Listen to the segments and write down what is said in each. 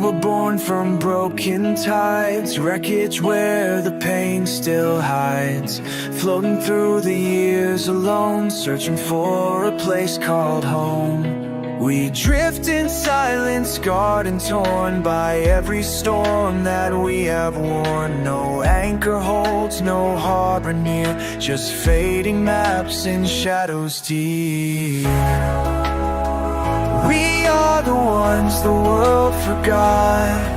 were born from broken tides, wreckage where the pain still hides. Floating through the years alone, searching for a place called home. We drift in silence, scarred and torn by every storm that we have worn. No anchor holds, no harbor near, just fading maps and shadows deep. We are the ones the world forgot,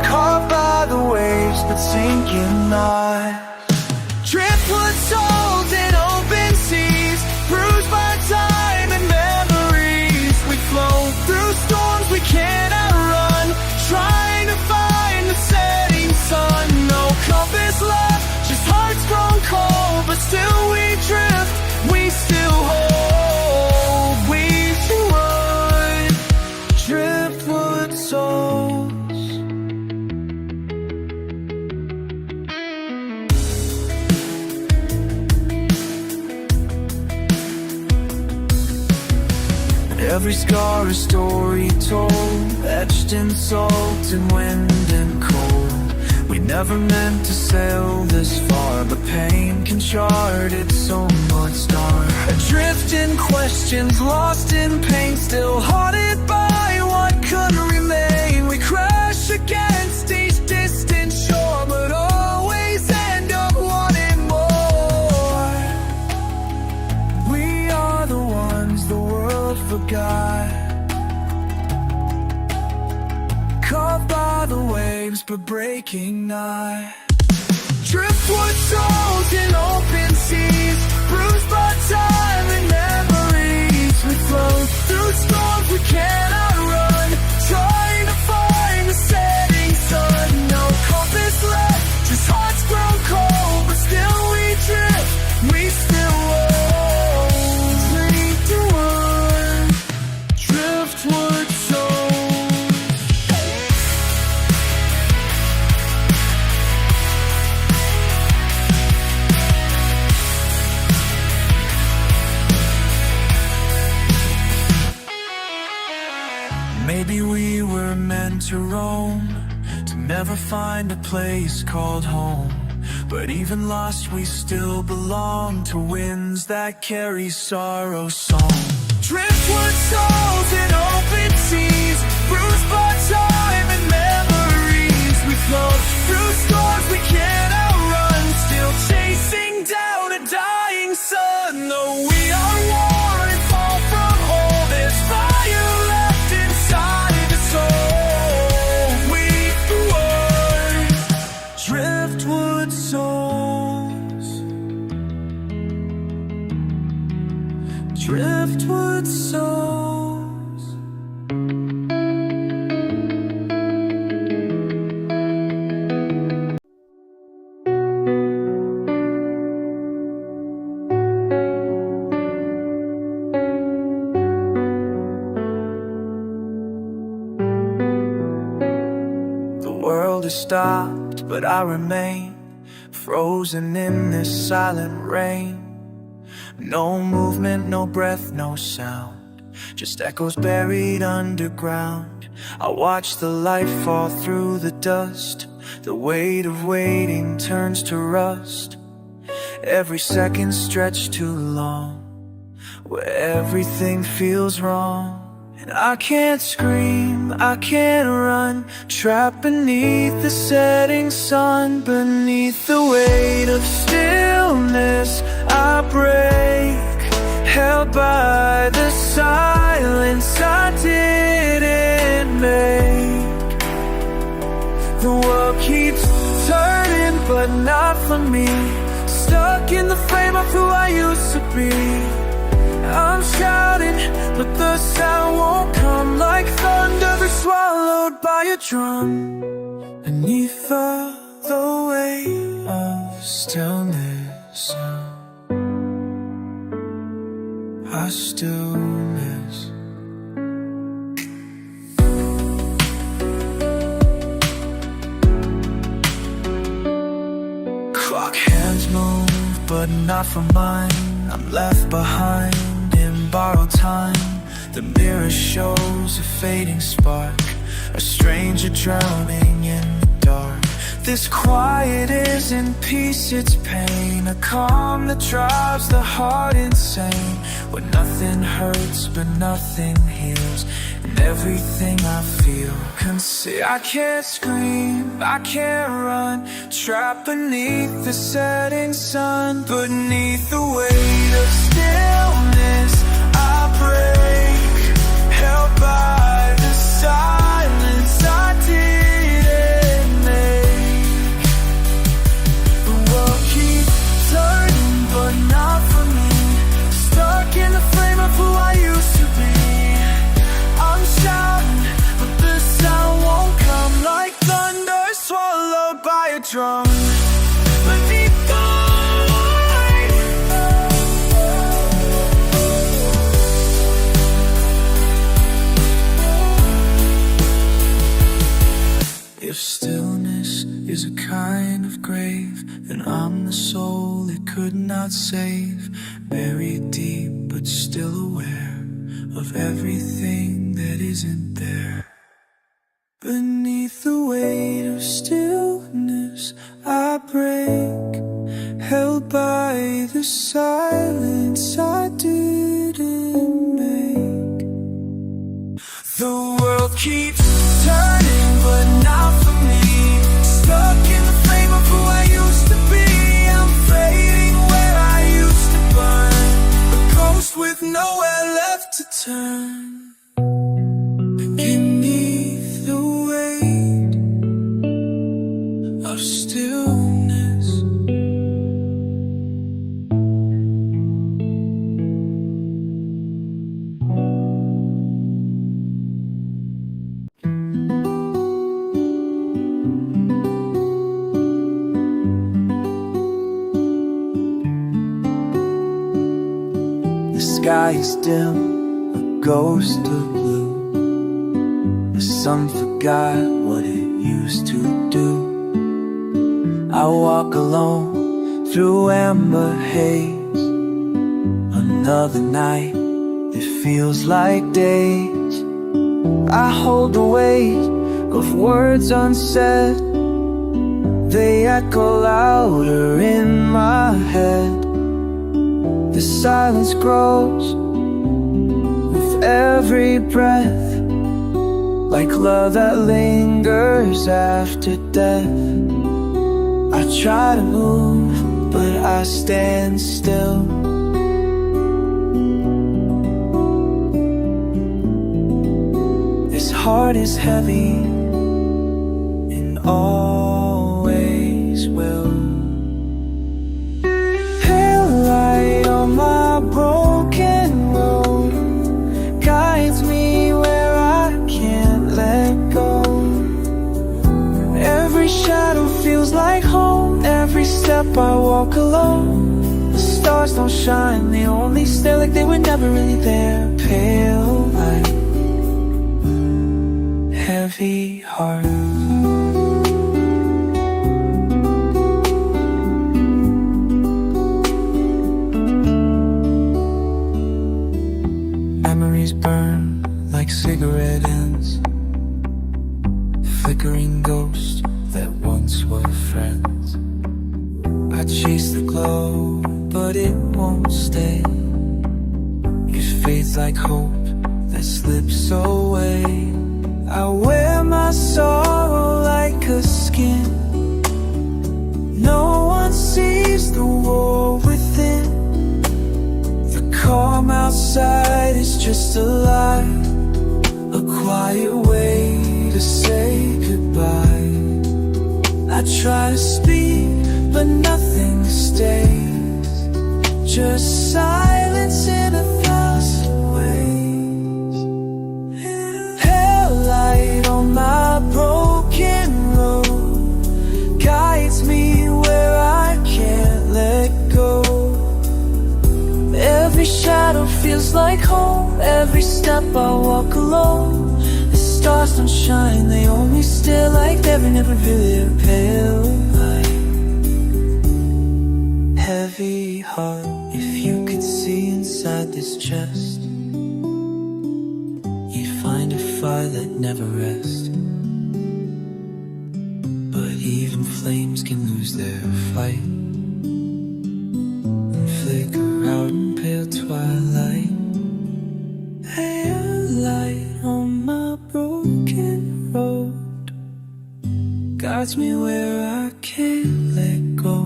caught by the waves but sinking not. Driftwood souls in open seas, bruised by time and memories. We float through storms we can't outrun, trying to find the setting sun. No compass left, just hearts grown cold, but still we drift, we still hold, we still run. Driftwood souls. Every scar a story told, etched in salt and wind and cold. We never meant to sail this far, but pain can chart its own North Star. Adrift in questions, lost in pain, still haunted by what could remain. We crash against each distant shore, but always end up wanting more. We are the ones the world forgot, caught by the waves but breaking not. Driftwood souls in open seas, bruised by time and memories. We float through storms we can't outrun, trying to find the setting sun. No compass left, just hearts grown cold, but still we drift, we still roll. 3, 2, 1. Driftwood souls. Maybe we were meant to roam, to never find a place called home. But even lost we still belong to winds that carry sorrow's song. Driftwood souls in open seas, bruised by time and memories. We float through storms we can't outrun, still chasing down a dying sun. Though we are worn and fall from home, there's fire left inside the soul. We were driftwood souls. Driftwood souls. The world has stopped, but I remain frozen in this silent rain. No movement, no breath, no sound, just echoes buried underground. I watch the light fall through the dust, the weight of waiting turns to rust. Every second stretched too long, where everything feels wrong. And I can't scream, I can't run, trapped beneath the setting sun. Beneath the weight of stillness I break, held by the silence I didn't make. The world keeps turning, but not for me, stuck in the frame of who I used to be. I'm shouting, but the sound won't come, like thunder that's swallowed by a drum. Beneath the weight of stillness, I still miss. Clock hands move, but not for mine. I'm left behind in borrowed time, The mirror shows a fading spark, a stranger drowning in the dark. This quiet isn't peace, it's pain, a calm that drives the heart insane. Where nothing hurts but nothing heals, and everything I feel conceal. I can't scream, I can't run, trapped beneath the setting sun. Beneath the weight of stillness I break, held by the silence I didn't make. The world keeps turning but not for me, stuck in the frame of who I used to be. I'm shouting, but the sound won't come, like thunder swallowed by a drum. Beneath the light, if stillness is a kind of grave, then I'm the soul it could not save. Buried deep but still aware of everything that isn't there. Beneath the weight of stillness I break, held by the silence I didn't make. The world keeps turning but not for me, stuck in the frame of who I used to be. I'm fading where I used to burn, a ghost with nowhere left to turn. Beneath the weight of stillness, the sky is dim, a ghost of blue. The sun forgot what it used to do. I walk alone through amber haze. Another night, it feels like days. I hold the weight of words unsaid. They echo louder in my head. The silence grows with every breath, like love that lingers after death. I try to move, but I stand still. This heart is heavy and always will. Pale light on my broken road guides me where I can't let go. Every shadow feels like home, every step I walk alone. The stars don't shine, they only stare like they were never really there. Pale light, heavy heart. Memories burn like cigarette ends, flickering ghosts that once were friends. I chase the glow, but it won't stay. It fades like hope that slips away. I wear my sorrow like a skin. No one sees the war within. The calm outside is just a lie, a quiet way to say goodbye. I try to speak, but nothing stays, just silence in a thousand ways. Pale light on my broken road guides me where I can't let go. Every shadow feels like home, every step I walk alone. The stars don't shine, they only stare like they're never really. Pale light, heavy heart. If you could see inside this chest, fire that never rests. But even flames can lose their fight and flicker out in pale twilight. Hey, a light on my broken road guides me where I can't let go.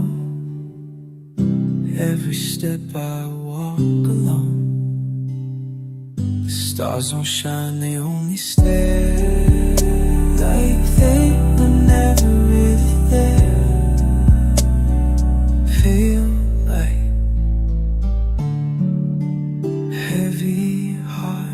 Every step I walk alone, the stars don't shine, they only stare. Like they were never really there. Feel like heavy heart.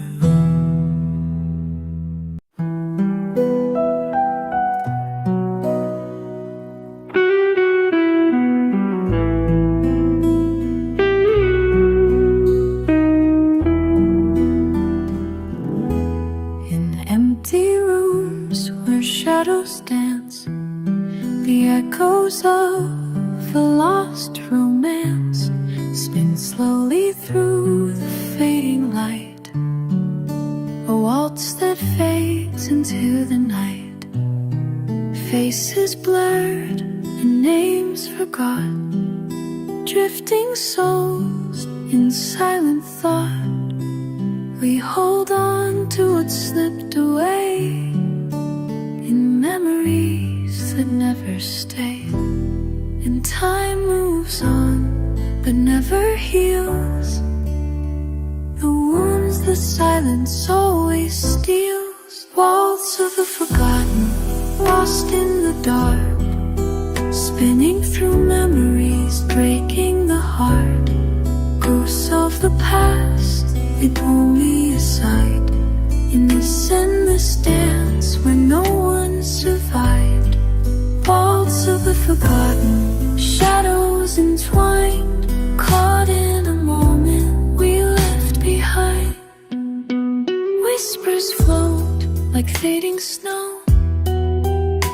Shadows dance, the echoes of a lost romance spin slowly through the fading light. A waltz that fades into the night, faces blurred and names forgot, drifting souls in silent thought. We hold on to what slipped away, memories that never stay. And time moves on, but never heals the wounds the silence always steals. Waltz of the forgotten, lost in the dark, spinning through memories, breaking the heart. Ghosts of the past, they pull me aside in this endless dance where no one survived. Waltz of the forgotten, shadows entwined, caught in a moment we left behind. Whispers float like fading snow,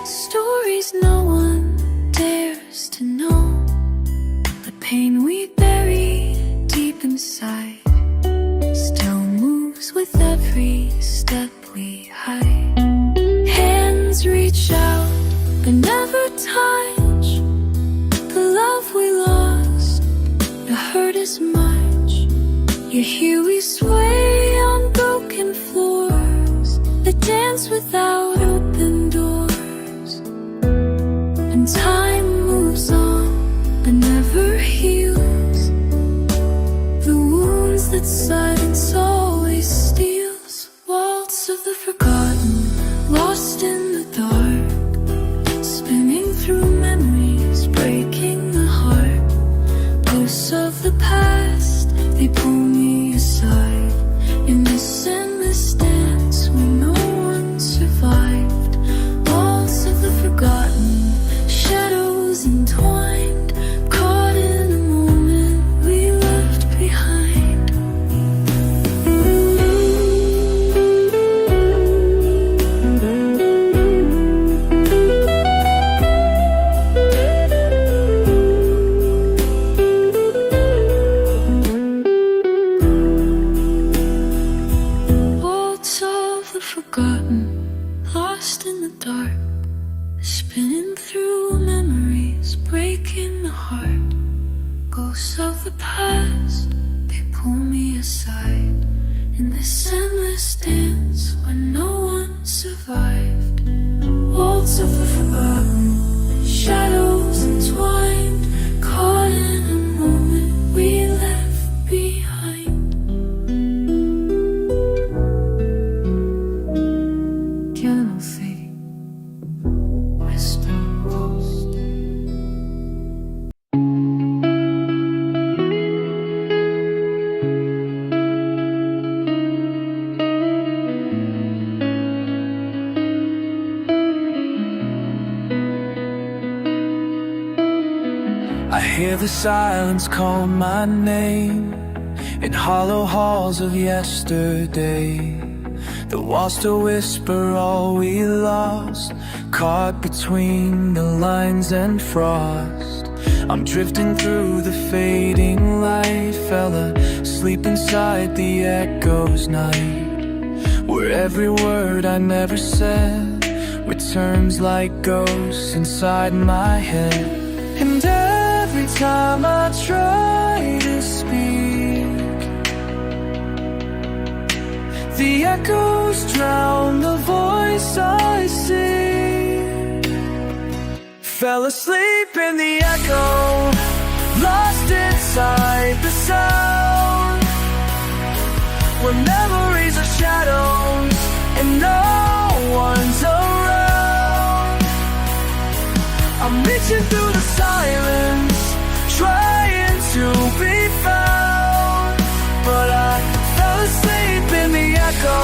stories no one dares to know. The pain we bury deep inside still moves with every step we hide. Hands reach out but never touch the love we lost, it hurt as much. Yet here we sway on broken floors that dance without open doors. And time moves on but never heals the wounds that silence always steals. Waltz of the forgotten, lost in the dark, spinning through memories, breaking the heart. Ghosts of the past, they pull me aside in this endless dance where no one survived. Waltz of the forgotten, shadows entwined, caught in a moment we left behind. Forgotten, lost in the dark, spinning through memories, breaking the heart. Ghosts of the past, they pull me aside in this endless dance where no one survived. Waltz of the forgotten, shadows entwined, caught in a moment we left behind. I hear the silence call my name in hollow halls of yesterday. The walls to whisper all we lost, caught between the lines and frost. I'm drifting through the fading light, fell asleep inside the echo's night. where every word I never said returns like ghosts inside my head. And every time I try to speak, the echoes drown the voice I see. Fell asleep in the echo, lost inside the sound, where memories are shadows and no one's around. I'm reaching through the silence, trying to be found, but I fell asleep in the echo,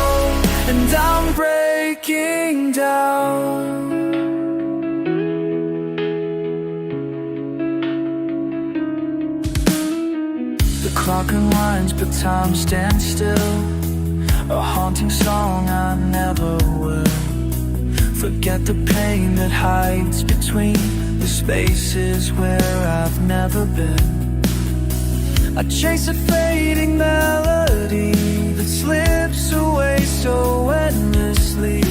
and I'm breaking down. The clock unwinds, but time stands still, a haunting song I never will. Forget the pain that hides between the spaces where I've never been. I chase a fading melody that slips away so endlessly,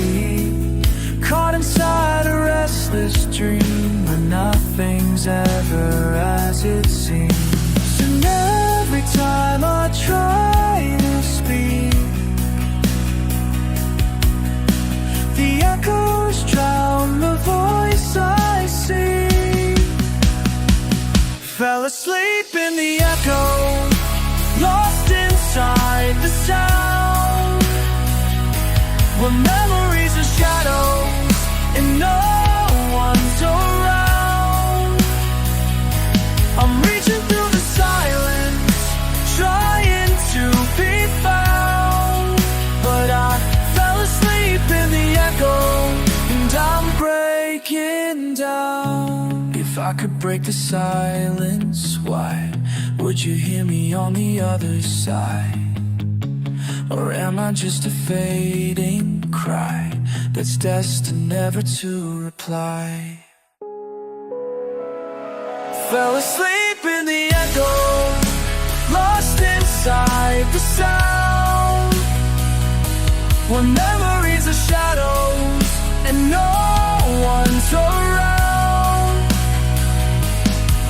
caught inside a restless dream where nothing's ever as it seems. And every time I try to speak, the echoes drown the voice I see. Fell asleep in the echo, lost inside the sound, where memories are shadows and no one's around. I'm reaching through the silence, trying to be found, but I fell asleep in the echo, and I'm breaking down. If I could break the silence, why would you hear me on the other side? Or am I just a fading cry that's destined never to reply? Fell asleep in the echo, lost inside the sound, where memories are shadows and no one's around.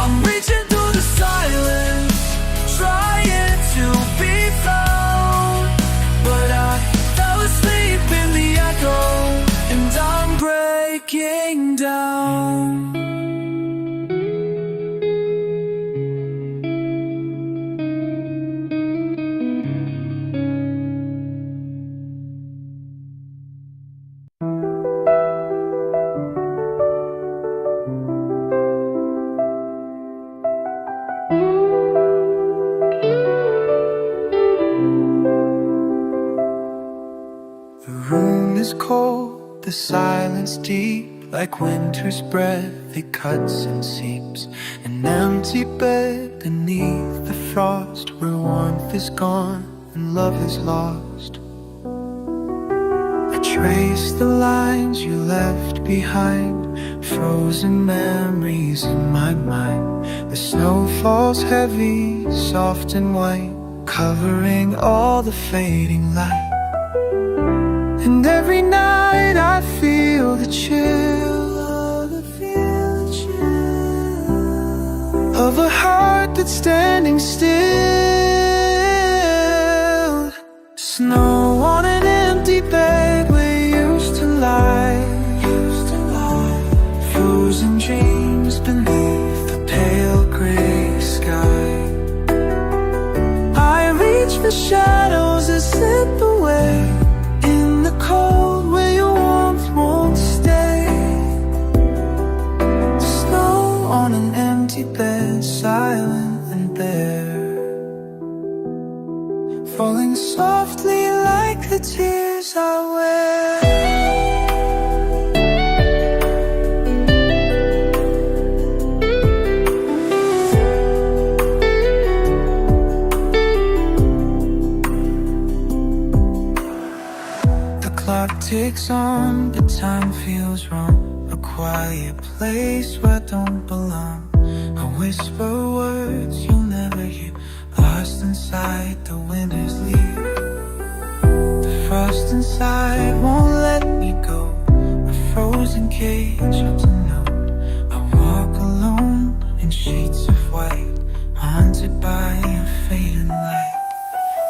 I'm reaching through the silence, trying to be found, but I fell asleep in the echo, and I'm breaking down. Is cold, the silence deep, like winter's breath, it cuts and seeps. An empty bed beneath the frost, where warmth is gone and love is lost. I trace the lines you left behind, frozen memories in my mind. The snow falls heavy, soft and white, covering all the fading light. And every night I feel the chill of a heart that's standing still. Snow on an empty bed where you used to lie, frozen dreams beneath the pale gray sky. I reach for shadows that slip away, cold where your warmth won't stay. Snow on an empty bed, silent and bare, falling softly like the tears I wear. Ticks on, but time feels wrong. A quiet place where I don't belong. I whisper words you'll never hear, lost inside the winter's leaf. The Frost inside won't let me go. A frozen cage up to know. I walk alone in sheets of white, haunted by a fading light.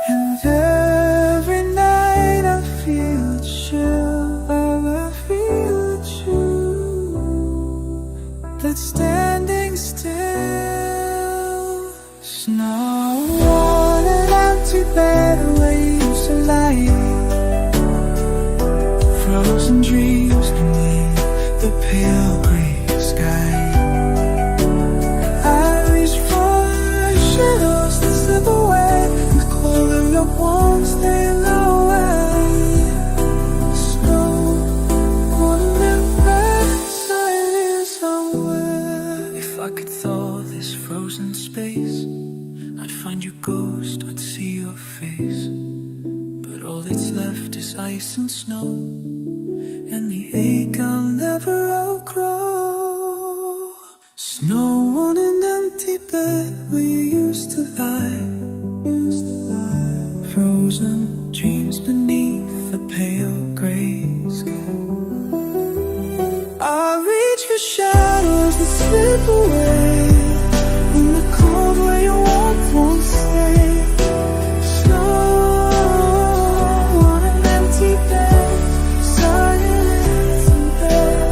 And every night I feel a chill, I feel a chill that's standing still. Snow on an empty bed where you used to lie. Frozen dreams beneath the pale gray sky. I reach for shadows that slip away, the cold of your warmth staying away. Snow on the bed, silent somewhere. If I could thaw this frozen space, I'd find your ghost, I'd see your face. But all that's left is ice and snow, and the ache I'll never outgrow. Snow on an empty bed where you used to lie. Frozen dreams beneath the pale gray sky. I reach for shadows that slip away in the cold where your warmth won't stay. Snow on an empty bed, silence in bed,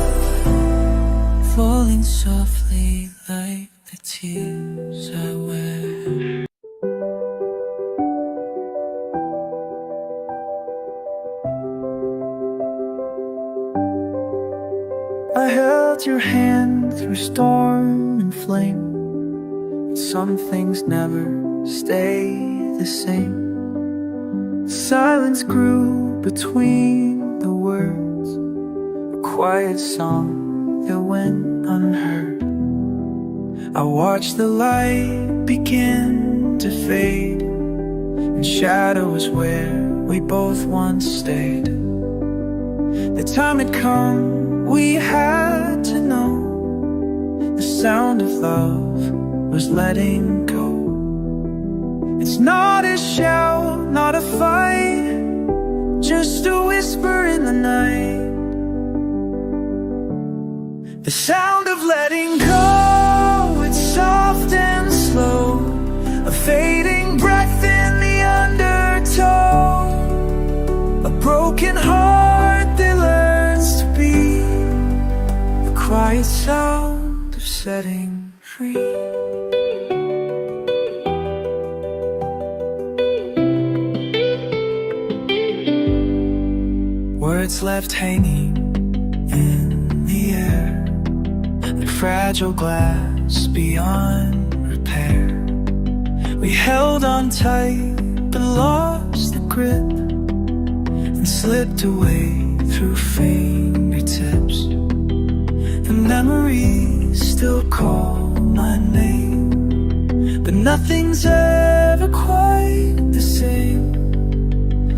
falling softly like the tears I wear. I held your hand through storm and flame. Some things never stay the same. Silence grew between the words, a quiet song that went unheard. I watched the light begin to fade, and shadows where we both once stayed. The time had come, we had to know. The sound of love was letting go. It's not a shout, not a fight, just a whisper in the night. The sound of letting go, it's soft and slow, a fading breath in the undertow, a broken heart that learns to be the quiet sound of setting free. Words left hanging in the air, like fragile glass beyond repair. We held on tight but lost the grip, and slipped away through fingertips. The memories still call my name, but nothing's ever quite the same.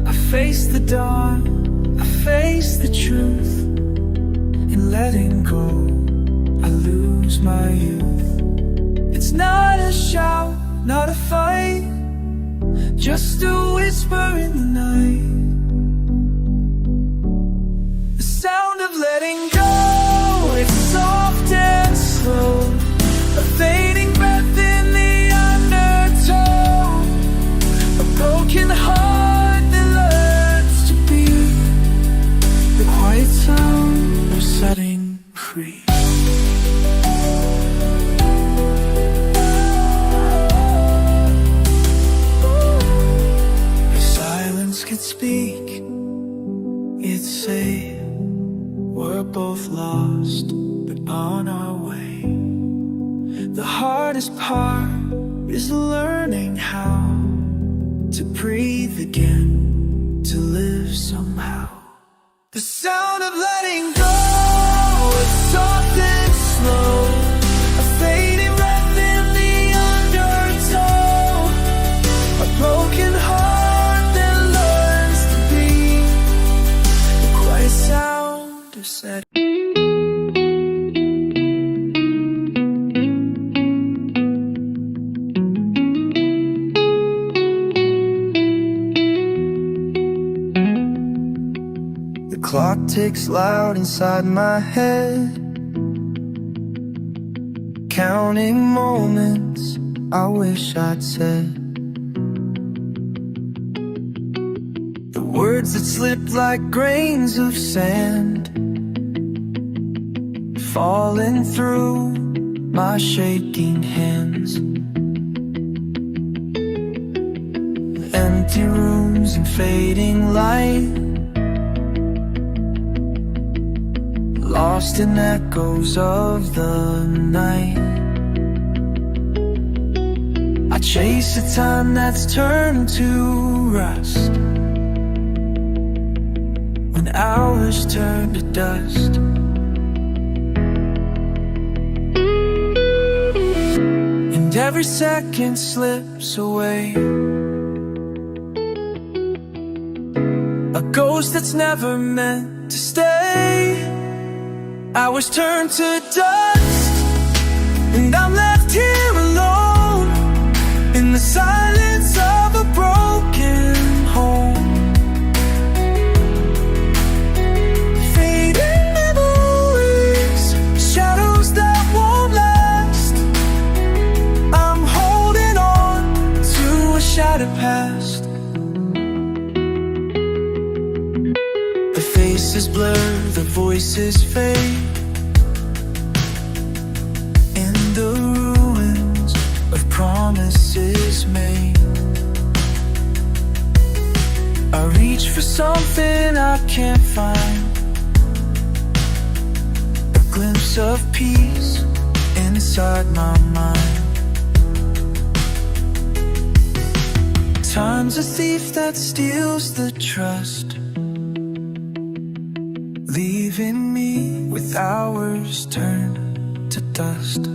I face the dark, I face the truth. In letting go, I lose my youth. It's not a shout, not a fight, just a whisper in the night. The sound of letting go, it's soft and slow, a fading breath in the undertow, a broken heart that learns to be the quiet sound of setting free. If silence could speak, it'd say we're both lost but on our way. The hardest part is learning how to breathe again, to live somehow. The sound of letting go, it's soft and slow, a fading breath in the undertow, a broken heart that learns to be the quiet sound of setting. ticks loud inside my head, counting moments I wish I'd said. The words that slipped like grains of sand, falling through my shaking hands. Empty rooms and fading light, lost in echoes of the night. I chase a time that's turned to rust, when hours turn to dust. And every second slips away, a ghost that's never meant to stay. Hours turn to dust, and I'm left here alone in the silence of a broken home. Fading memories, shadows that won't last. I'm holding on to a shattered past. The faces blur, the voices fade, in the ruins of promises made. I reach for something I can't find, a glimpse of peace inside my mind. Time's a thief that steals the trust, leaving me with hours turned to dust.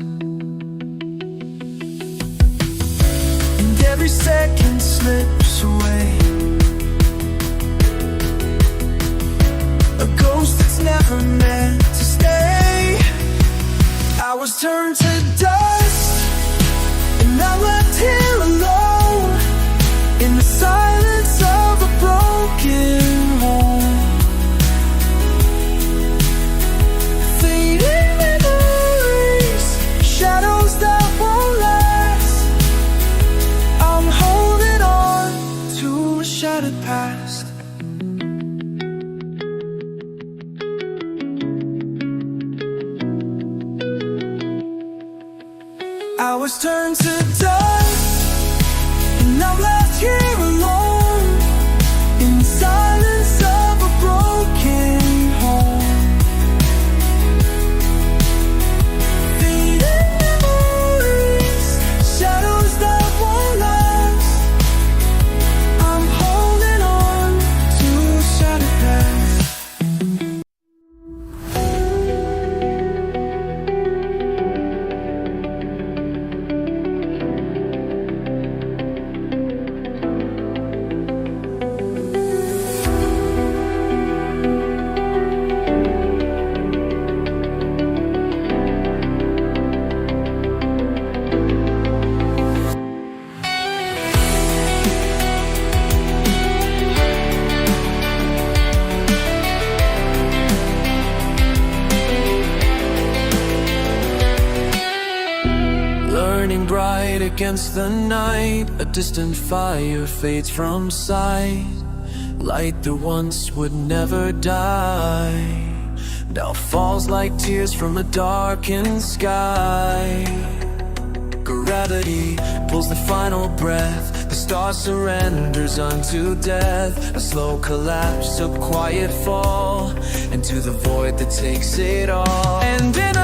And every second slips away, a ghost that's never meant to stay. Hours turn to dust, and I'm left here alone in the silence of a broken home. Shadows that won't last. I'm holding on to a shattered past. Hours turn to dust, and I'm left here alone in the silence of a broken home. Bright against the night, a distant fire fades from sight. Light that once would never die now falls like tears from a darkened sky. Gravity pulls the final breath, the star surrenders unto death. A slow collapse, a quiet fall into the void that takes it all. And in